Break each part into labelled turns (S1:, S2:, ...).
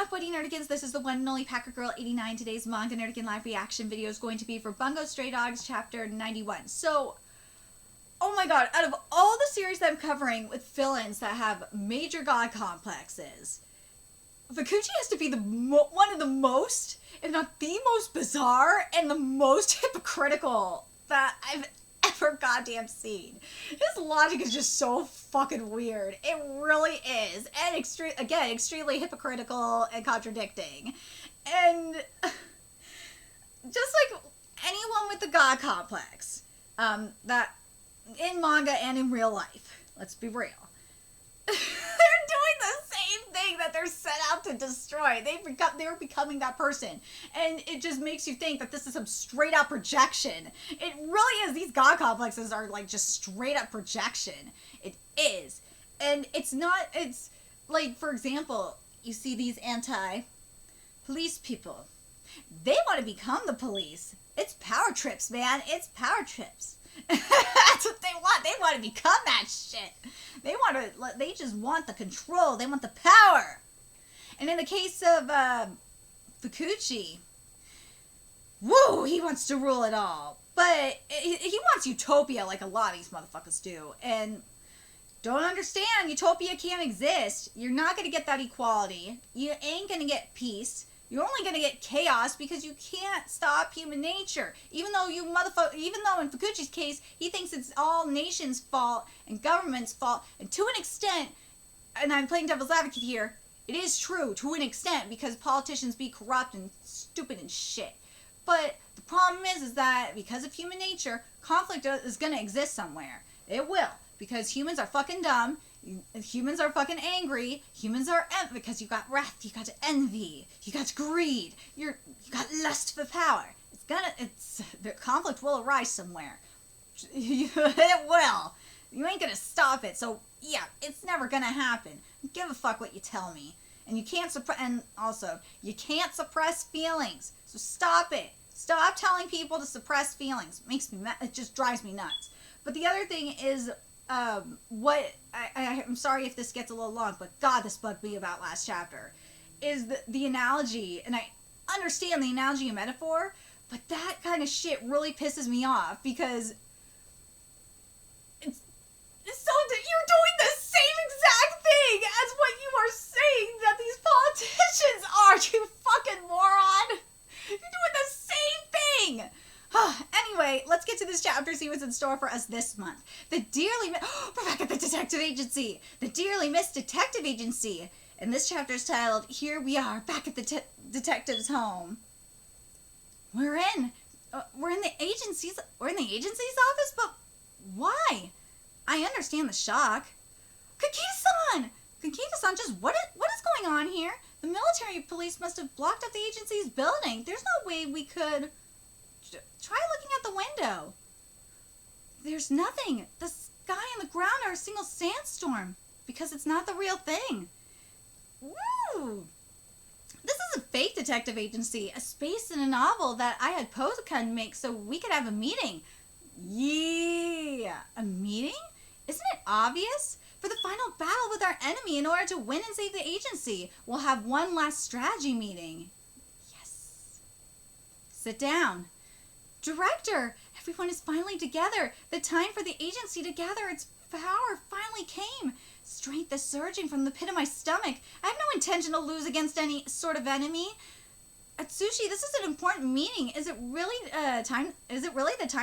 S1: up, Buddy Nerdigans? This is the one and only Packer Girl 89. Today's Manga Nerdigan live reaction video is going to be for Bungo Stray Dogs chapter 91. So, oh my god, out of all the series that I'm covering with villains that have major god complexes, Fukuchi has to be the one of the most, if not the most bizarre and the most hypocritical that I've ever goddamn seen. His logic is just so fucking weird. It really is. And extremely hypocritical and contradicting. And just like anyone with the god complex, that in manga and in real life, let's be real, they're doing the same thing that they're set out to destroy. They're becoming that person. And it just makes you think that this is some straight up projection. It really is. These god complexes are like just straight up projection. It is. And it's not, it's like, for example, you see these anti-police people. They want to become the police. It's power trips, man. It's power trips. That's what they want. They want to become that shit. They just want the control. They want the power. And in the case of Fukuchi, woo, he wants to rule it all. But he wants utopia like a lot of these motherfuckers do. And don't understand, utopia can't exist. You're not going to get that equality. You ain't going to get peace. You're only going to get chaos because you can't stop human nature. Even though in Fukuchi's case, he thinks it's all nations' fault and government's fault. And to an extent, and I'm playing devil's advocate here, it is true to an extent because politicians be corrupt and stupid and shit. But the problem is that because of human nature, conflict is going to exist somewhere. It will. Because humans are fucking dumb. Humans are fucking angry. Humans are because you got wrath, you got envy, you got greed, you got lust for power. The conflict will arise somewhere. It will. You ain't gonna stop it. So yeah, it's never gonna happen. Give a fuck what you tell me. And you can't you can't suppress feelings. So stop it. Stop telling people to suppress feelings. It just drives me nuts. But the other thing is, I'm sorry if this gets a little long, but God, this bugged me about last chapter, is the analogy, and I understand the analogy and metaphor, but that kind of shit really pisses me off, because you're doing the same exact thing as what you are saying that these politicians are, you fucking moron! You're doing the same thing! Anyway, let's get to this chapter, see what's in store for us this month. We're back at the detective agency. The dearly missed detective agency. And this chapter is titled, Here We Are, Back at the Detective's Home. We're in the agency's office, but why? I understand the shock. Kakita-san, just what is going on here? The military police must have blocked up the agency's building. There's no way we could... Try looking at the window. There's nothing. The sky and the ground are a single sandstorm because it's not the real thing. Woo! This is a fake detective agency, a space in a novel that I had Posekan make so we could have a meeting. Yeah, a meeting? Isn't it obvious? For the final battle with our enemy in order to win and save the agency, we'll have one last strategy meeting. Yes. Sit down. Director, everyone is finally together. The time for the agency to gather its power finally came. Strength is surging from the pit of my stomach. I have no intention to lose against any sort of enemy. Atsushi, this is an important meeting. Is it really the time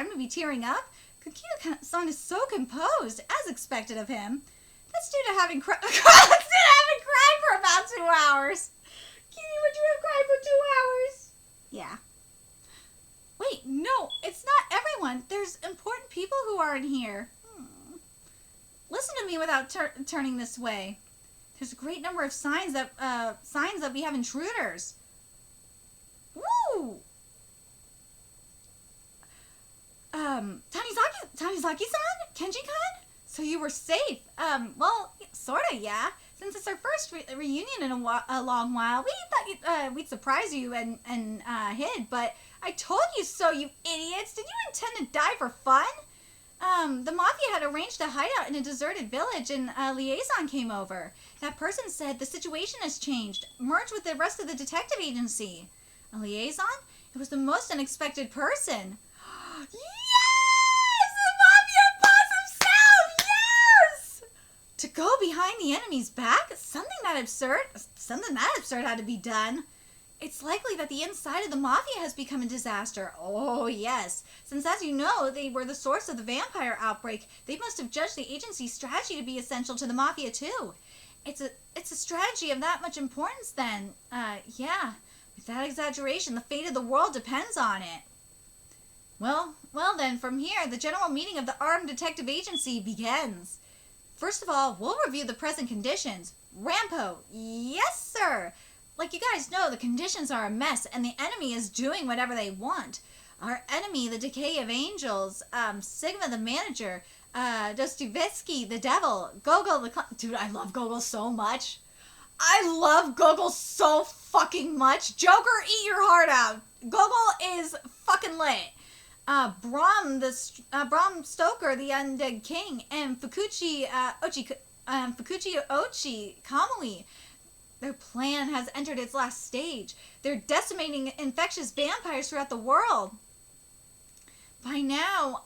S1: to be tearing up? Kakita-san is so composed, as expected of him. That's due to having cried for about 2 hours. Kitty, would you have cried for 2 hours? Yeah. Wait, no, it's not everyone. There's important people who are in here. Listen to me without turning this way. There's a great number of signs that we have intruders. Woo! Tanizaki-san? Kenji-kan? So you were safe. Well, sorta, yeah. Since it's our first reunion in a long while, we thought we'd surprise you and hid, but I told you so, you idiots. Did you intend to die for fun? The mafia had arranged a hideout in a deserted village, and a liaison came over. That person said the situation has changed. Merge with the rest of the detective agency. A liaison? It was the most unexpected person. Yes! The mafia boss himself! Yes! To go behind the enemy's back? Something that absurd had to be done. It's likely that the inside of the mafia has become a disaster. Oh, yes. Since, as you know, they were the source of the vampire outbreak, they must have judged the agency's strategy to be essential to the mafia, too. It's a strategy of that much importance, then. Yeah. Without exaggeration, the fate of the world depends on it. Well then, from here, the general meeting of the Armed Detective Agency begins. First of all, we'll review the present conditions. Rampo. Yes, sir. Like you guys know, the conditions are a mess, and the enemy is doing whatever they want. Our enemy, the Decay of Angels, Sigma the Manager, Dostoevsky the Devil, Gogol the Dude, I love Gogol so much. I love Gogol so fucking much. Joker, eat your heart out. Gogol is fucking lit. Bram Stoker, the Undead King, and Fukuchi Ochi Kamui. Their plan has entered its last stage. They're decimating infectious vampires throughout the world. By now,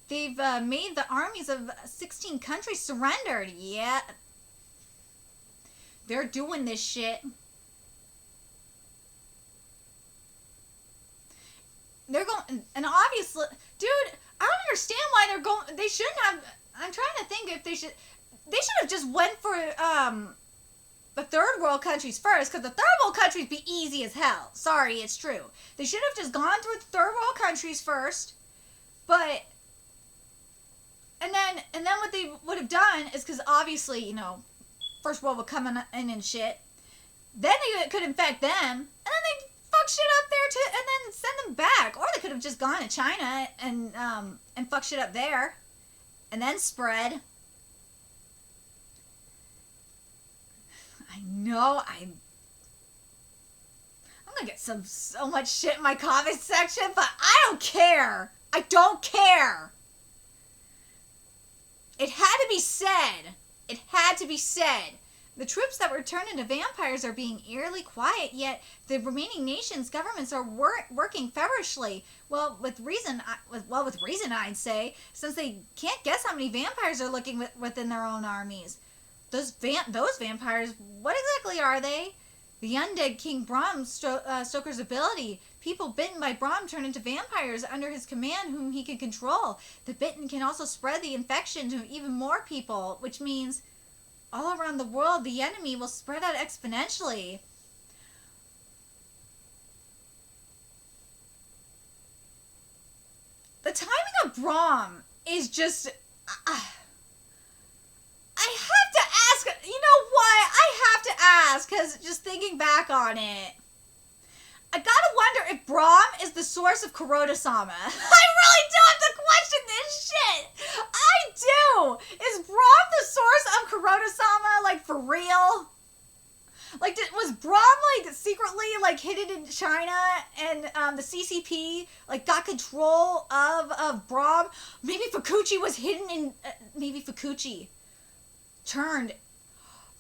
S1: they've made the armies of 16 countries surrendered. Yeah. They're doing this shit. They're going, and obviously, dude, I don't understand why they're going, they shouldn't have, I'm trying to think if they should have just went for, the third world countries first, because the third world countries be easy as hell. Sorry, it's true. They should have just gone through the third world countries first, but, and then what they would have done is, because obviously, you know, first world would come in and shit, then they could infect them, and then they fuck shit up there too, and then send them back. Or they could have just gone to China and fuck shit up there, and then spread. I know, I'm gonna get so much shit in my comment section, but I don't care. I don't care. It had to be said. It had to be said. The troops that were turned into vampires are being eerily quiet, yet the remaining nations' governments are working feverishly. With reason, I'd say, since they can't guess how many vampires are looking within their own armies. Those vampires, what exactly are they? The undead King Bram Stoker's ability. People bitten by Bram turn into vampires under his command, whom he can control. The bitten can also spread the infection to even more people, which means all around the world, the enemy will spread out exponentially. The timing of Bram is just... I have to ask... You know what? I have to ask, because just thinking back on it, I gotta wonder if Bram is the source of Kuroda-sama. I really do have to question this shit. I do. Is Bram the source of Kuroda-sama, like, for real? Like, was Bram, like, secretly, like, hidden in China, and the CCP, like, got control of Bram? Maybe Fukuchi was hidden in... maybe Fukuchi turned...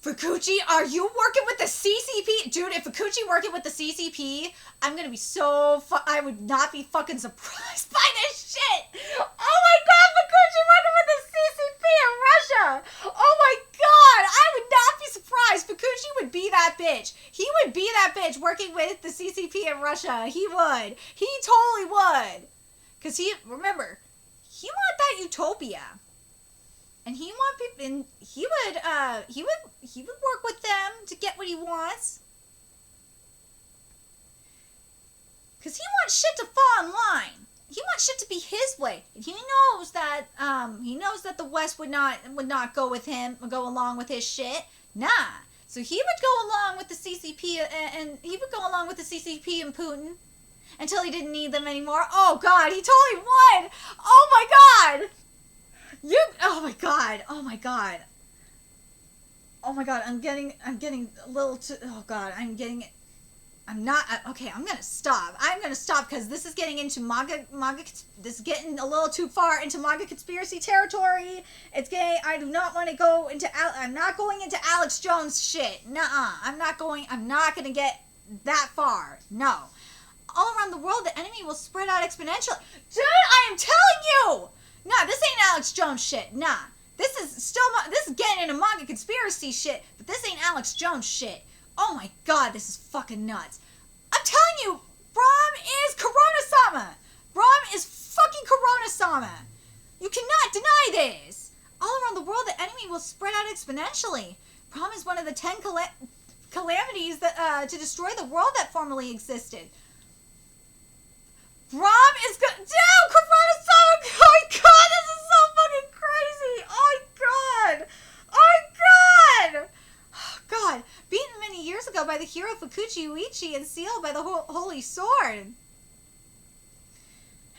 S1: Fukuchi, are you working with the CCP? Dude, if Fukuchi working with the CCP, I'm gonna be so I would not be fucking surprised by this shit. Oh my god, Fukuchi working with the CCP in Russia. Oh my god, I would not be surprised. Fukuchi would be that bitch. He would be that bitch working with the CCP in Russia. He would. He totally would. Because remember, he want that utopia. And he want people, and he would work with them to get what he wants. Cause he wants shit to fall in line. He wants shit to be his way. And he knows that the West would not go with him, go along with his shit. Nah. So he would go along with the CCP, and he would go along with the CCP and Putin until he didn't need them anymore. Oh God, he totally would. Oh my God. Oh my god, oh my god. Oh my god, I'm getting a little too, oh god, I'm getting Okay, I'm gonna stop. Because this is getting into manga. This is getting a little too far into manga conspiracy territory. I do not want to go into. I'm not going into Alex Jones shit. Nuh-uh. I'm not gonna get that far. No. All around the world, the enemy will spread out exponentially. Dude, I am telling you. Nah, this ain't Alex Jones shit. Nah. This is getting into manga conspiracy shit, but this ain't Alex Jones shit. Oh my god, this is fucking nuts. I'm telling you, Brahm is Corona-sama. Brahm is fucking Corona-sama. You cannot deny this. All around the world, the enemy will spread out exponentially. Brahm is one of the 10 calamities that to destroy the world that formerly existed. Brahm is good. Damn, Corona-sama. Oh my god, this is so fucking crazy. Oh my god. Oh my god. Oh god. Beaten many years ago by the hero Fukuchi Uichi and sealed by the Holy Sword.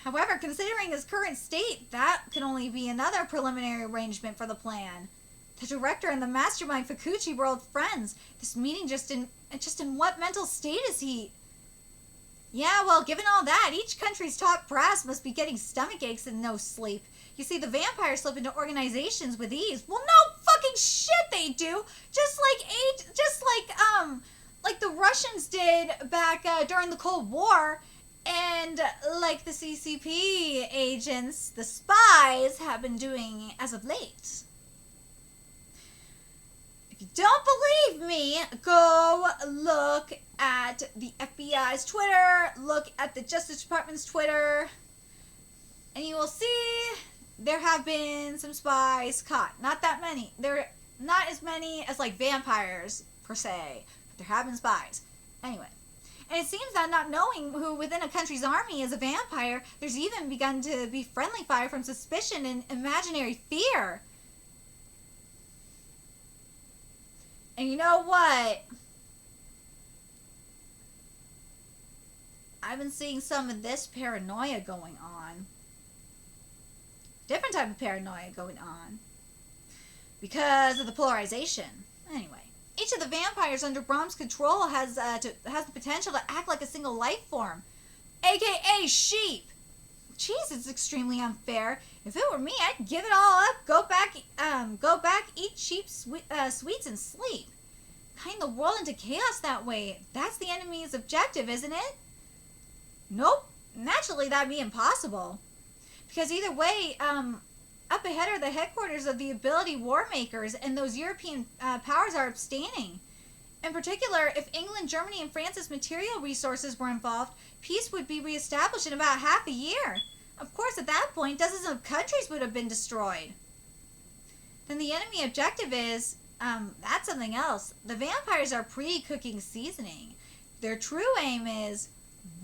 S1: However, considering his current state, that can only be another preliminary arrangement for the plan. The director and the mastermind Fukuchi were old friends. This meeting just in what mental state is he? Yeah, well, given all that, each country's top brass must be getting stomach aches and no sleep. You see, the vampires slip into organizations with ease. Well, no fucking shit they do. Just like the Russians did back during the Cold War, and like the CCP agents, the spies, have been doing as of late. If you don't believe me, go look at the FBI's Twitter, look at the Justice Department's Twitter, and you will see there have been some spies caught. Not that many. They're not as many as like vampires per se, but there have been spies. Anyway, and it seems that not knowing who within a country's army is a vampire, there's even begun to be friendly fire from suspicion and imaginary fear. And you know what? I've been seeing some of this paranoia going on. Different type of paranoia going on. Because of the polarization. Anyway, each of the vampires under Brahm's control has the potential to act like a single life form. AKA sheep. Jeez, it's extremely unfair. If it were me, I'd give it all up. Go back, eat sheep sweets and sleep. Tying the world into chaos that way. That's the enemy's objective, isn't it? Nope. Naturally, that'd be impossible. Because either way, up ahead are the headquarters of the Ability War Makers, and those European powers are abstaining. In particular, if England, Germany, and France's material resources were involved, peace would be reestablished in about half a year. Of course, at that point, dozens of countries would have been destroyed. Then the enemy objective is, that's something else. The vampires are pre-cooking seasoning. Their true aim is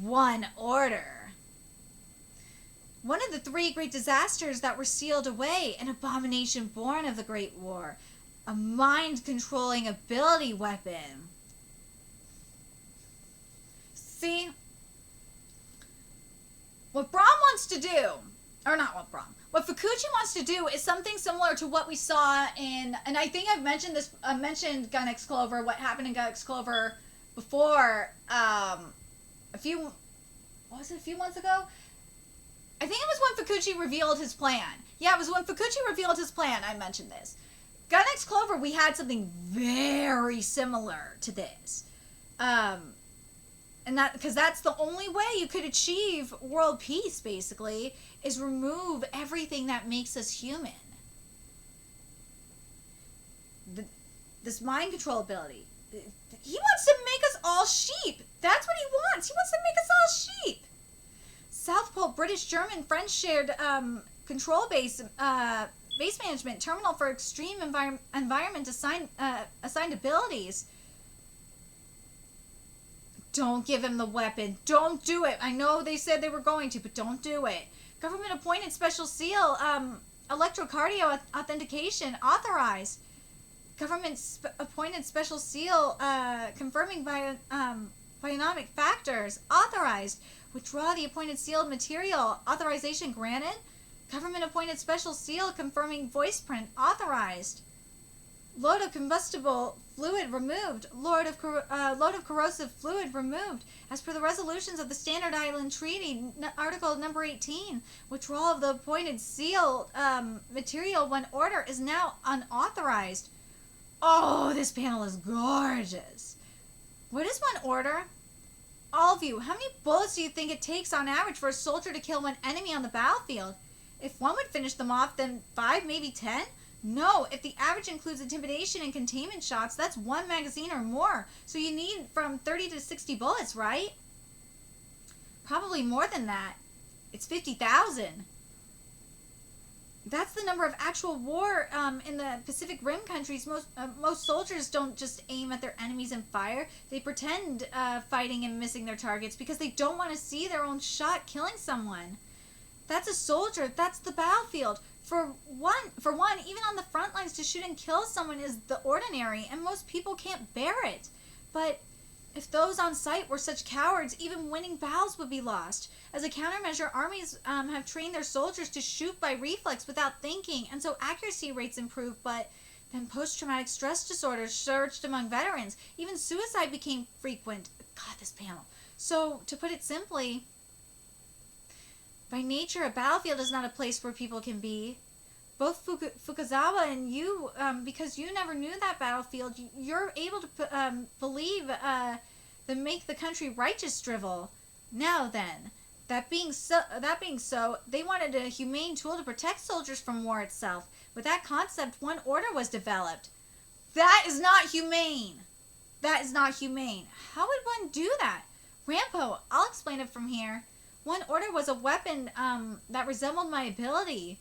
S1: one order. One of the 3 great disasters that were sealed away, an abomination born of the Great War, a mind-controlling ability weapon. See, what Brahm wants to do, or not what Brahm, what Fukuchi wants to do is something similar to what we saw in, and I think I've mentioned this, I mentioned Gun X Clover, what happened in Gun X Clover before, a few months ago? I think it was when Fukuchi revealed his plan. Yeah, it was when Fukuchi revealed his plan, I mentioned this. Gun X Clover, we had something very similar to this. And that, because that's the only way you could achieve world peace, basically, is remove everything that makes us human. This mind control ability. He wants to make us all sheep. That's what he wants. He wants to make us all sheep. South Pole, British, German, French shared control base management terminal for extreme environment assigned abilities. Don't give him the weapon. Don't do it. I know they said they were going to, but don't do it. Government appointed special seal electrocardio authentication authorized. Government appointed special seal confirming bionomic factors authorized. Withdraw the appointed sealed material authorization granted. Government appointed special seal confirming voice print authorized. Load of combustible fluid removed. Load of corrosive fluid removed, as per the resolutions of the Standard Island Treaty, Article number 18. Withdrawal of the appointed seal material when order is now unauthorized. Oh, this panel is gorgeous. What is one order? All of you, how many bullets do you think it takes on average for a soldier to kill one enemy on the battlefield? If one would finish them off, then 5, maybe 10? No, if the average includes intimidation and containment shots, that's 1 magazine or more. So you need from 30 to 60 bullets, right? Probably more than that. It's 50,000. That's the number of actual war in the Pacific Rim countries. Most soldiers don't just aim at their enemies and fire. They pretend fighting and missing their targets because they don't want to see their own shot killing someone. That's a soldier. That's the battlefield. For one, even on the front lines, to shoot and kill someone is the ordinary, and most people can't bear it. But if those on site were such cowards, even winning battles would be lost. As a countermeasure, armies have trained their soldiers to shoot by reflex without thinking, and so accuracy rates improve, but then post-traumatic stress disorders surged among veterans. Even suicide became frequent. God, this panel. So, to put it simply, by nature, a battlefield is not a place where people can be. Both Fukuzawa and you, because you never knew that battlefield, you're able to believe the make the country righteous drivel. Now then, that being so, they wanted a humane tool to protect soldiers from war itself. With that concept, one order was developed. That is not humane. That is not humane. How would one do that? Rampo, I'll explain it from here. One order was a weapon that resembled my ability.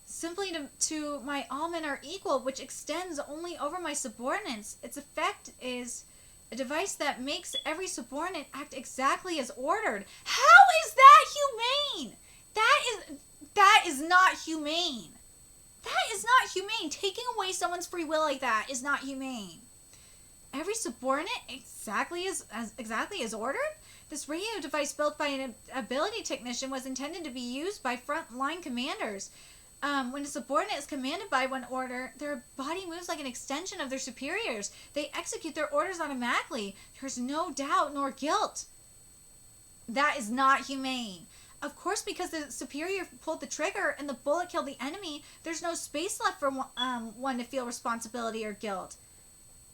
S1: Simply to my all men are equal, which extends only over my subordinates. Its effect is a device that makes every subordinate act exactly as ordered. How is that humane? That is not humane. That is not humane. Taking away someone's free will like that is not humane. Every subordinate exactly as ordered? This radio device built by an ability technician was intended to be used by front-line commanders. When a subordinate is commanded by one order, their body moves like an extension of their superiors. They execute their orders automatically. There's no doubt nor guilt. That is not humane. Of course, because the superior pulled the trigger and the bullet killed the enemy, there's no space left for one to feel responsibility or guilt.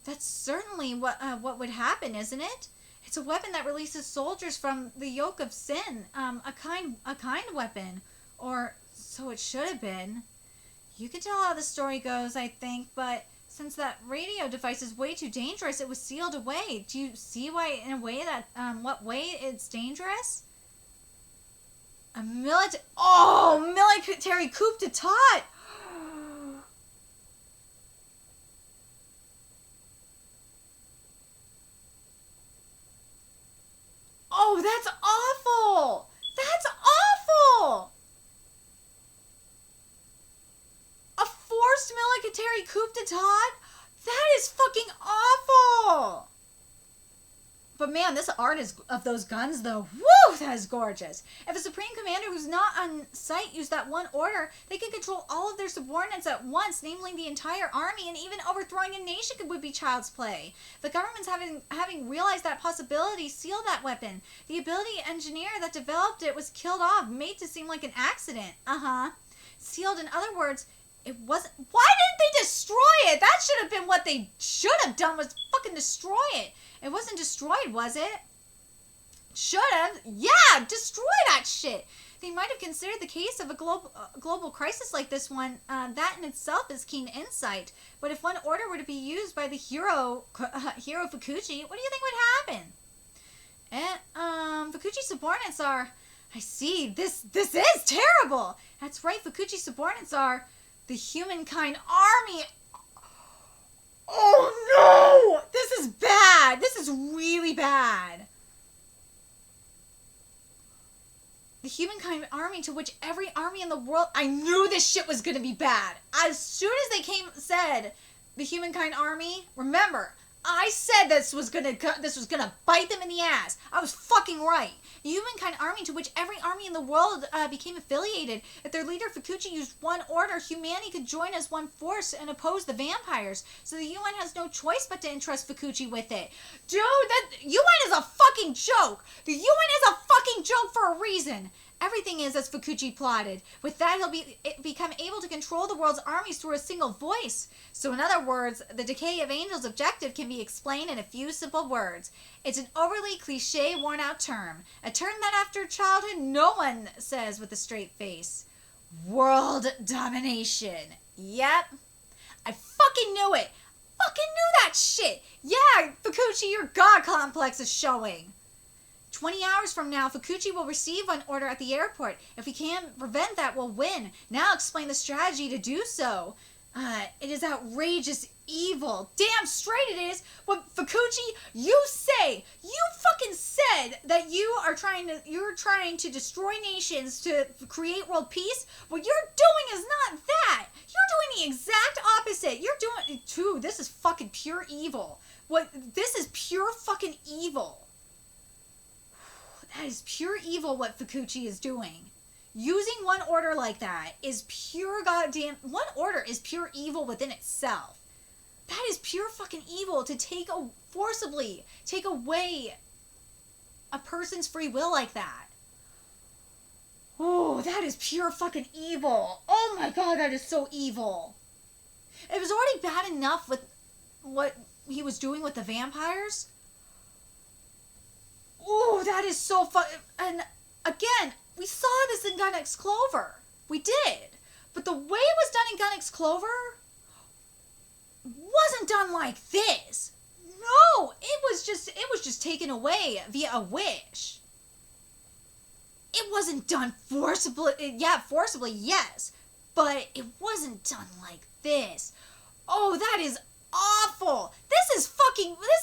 S1: That's certainly what would happen, isn't it? It's a weapon that releases soldiers from the yoke of sin. A kind weapon. Or so it should have been. You can tell how the story goes, I think, but since that radio device is way too dangerous, it was sealed away. Do you see why, in a way that, what way it's dangerous? A military coup d'etat! Oh, that's awful! That's awful! A forced military coup d'etat? That is fucking awful! But man, this art of those guns, though, woo, that is gorgeous. If a supreme commander who's not on site used that one order, they could control all of their subordinates at once, namely the entire army, and even overthrowing a nation would be child's play. The governments, having realized that possibility, sealed that weapon. The ability engineer that developed it was killed off, made to seem like an accident. Sealed, in other words, it wasn't... Why didn't they destroy it? That should have been what they should have done, was fucking destroy it. It wasn't destroyed, was it? Should have. Yeah, destroy that shit. They might have considered the case of a global crisis like this one. That in itself is keen insight. But if one order were to be used by the hero Fukuchi, what do you think would happen? Fukuchi subordinates are... I see. This is terrible. That's right. Fukuchi subordinates are the humankind army. Oh no! This is bad! This is really bad! The humankind army, to which every army in the world... I knew this shit was gonna be bad! As soon as they said the humankind army, remember, I said this was gonna bite them in the ass. I was fucking right. The humankind army, to which every army in the world became affiliated. If their leader Fukuchi used one order, humanity could join as one force and oppose the vampires. So the UN has no choice but to entrust Fukuchi with it. Dude, that UN is a fucking joke. The UN is a fucking joke for a reason. Everything is as Fukuchi plotted. With that, he'll become able to control the world's armies through a single voice. So in other words, the Decay of Angels objective can be explained in a few simple words. It's an overly cliche, worn-out term. A term that after childhood no one says with a straight face. World domination. Yep. I fucking knew it. Fucking knew that shit. Yeah, Fukuchi, your god complex is showing. 20 hours from now, Fukuchi will receive an order at the airport. If we can't prevent that, we'll win. Now explain the strategy to do so. It is outrageous evil. Damn straight it is. What, Fukuchi, you fucking said that you're trying to destroy nations to create world peace. What you're doing is not that. You're doing the exact opposite. You're doing, dude, this is fucking pure evil. This is pure fucking evil. That is pure evil what Fukuchi is doing. Using one order like that is pure goddamn... One order is pure evil within itself. That is pure fucking evil to forcibly take away a person's free will like that. Oh, that is pure fucking evil. Oh my god, that is so evil. It was already bad enough with what he was doing with the vampires. Oh, that is so fun. And again, we saw this in Gun X Clover. We did. But the way it was done in Gun X Clover wasn't done like this. No, it was just taken away via a wish. It wasn't done forcibly. Yeah, forcibly, yes. But it wasn't done like this. Oh, that is awful. This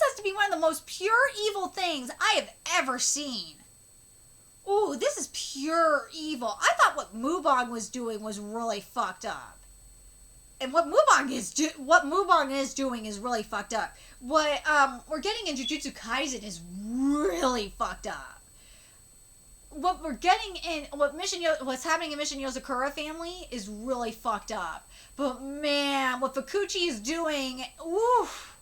S1: has to be one of the most pure evil things I have ever seen. Ooh, this is pure evil. I thought what Mubong was doing was really fucked up. And what Mubong is doing is really fucked up. What we're getting in Jujutsu Kaisen is really fucked up. What's happening in Mission Yozakura family is really fucked up. But man, what Fukuchi is doing, oof.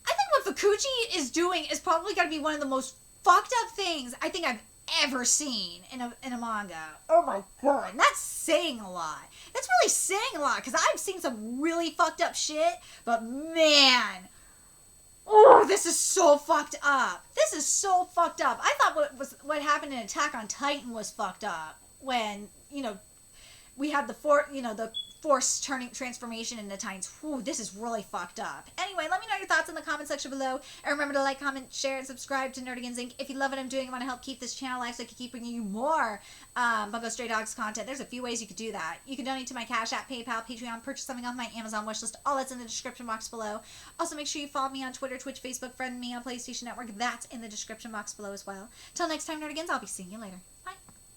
S1: I think what Fukuchi is doing is probably going to be one of the most fucked up things I think I've ever seen in a manga. Oh my god, and that's saying a lot. That's really saying a lot, because I've seen some really fucked up shit, but man, oh, this is so fucked up. This is so fucked up. I thought what happened in Attack on Titan was fucked up when, we had the force transformation into Titans. Whew, this is really fucked up. Anyway, let me know your thoughts in the comment section below. And remember to like, comment, share, and subscribe to Nerdigans Inc. If you love what I'm doing and want to help keep this channel alive so I can keep bringing you more Bungo Stray Dogs content, there's a few ways you could do that. You can donate to my Cash App, PayPal, Patreon, purchase something off my Amazon wishlist. All that's in the description box below. Also, make sure you follow me on Twitter, Twitch, Facebook, friend me on PlayStation Network. That's in the description box below as well. Till next time, Nerdigans, I'll be seeing you later. Bye.